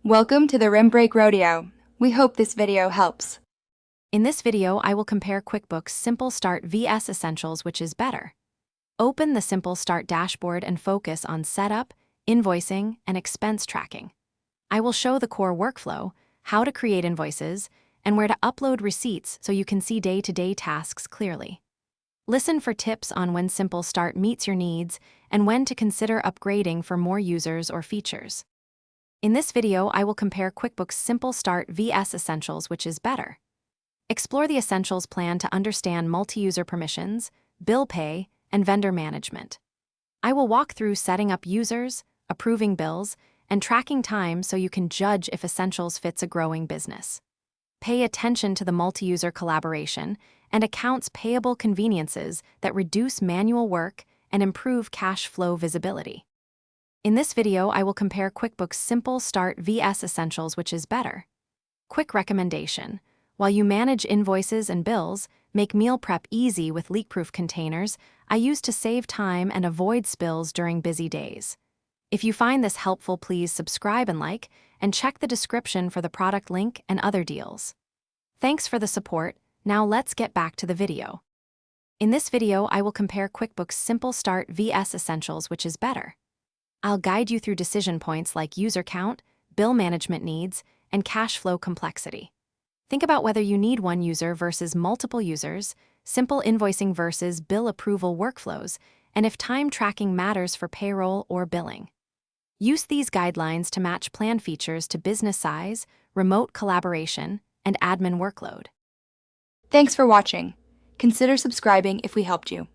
Welcome to the Rim Break Rodeo. We hope this video helps. In this video, I will compare QuickBooks Simple Start vs Essentials, which is better. Open the Simple Start dashboard and focus on setup, invoicing, and expense tracking. I will show the core workflow, how to create invoices, and where to upload receipts so you can see day-to-day tasks clearly. Listen for tips on when Simple Start meets your needs and when to consider upgrading for more users or features. In this video, I will compare QuickBooks Simple Start vs Essentials, which is better. Explore the Essentials plan to understand multi-user permissions, bill pay, and vendor management. I will walk through setting up users, approving bills, and tracking time so you can judge if Essentials fits a growing business. Pay attention to the multi-user collaboration and accounts payable conveniences that reduce manual work and improve cash flow visibility. In this video, I will compare QuickBooks Simple Start vs Essentials, which is better. Quick recommendation: while you manage invoices and bills, make meal prep easy with leak-proof containers I use to save time and avoid spills during busy days. If you find this helpful, please subscribe and like, and check the description for the product link and other deals. Thanks for the support. Now let's get back to the video. In this video, I will compare QuickBooks Simple Start vs Essentials, which is better. I'll guide you through decision points like user count, bill management needs, and cash flow complexity. Think about whether you need one user versus multiple users, simple invoicing versus bill approval workflows, and if time tracking matters for payroll or billing. Use these guidelines to match plan features to business size, remote collaboration, and admin workload. Thanks for watching. Consider subscribing if we helped you.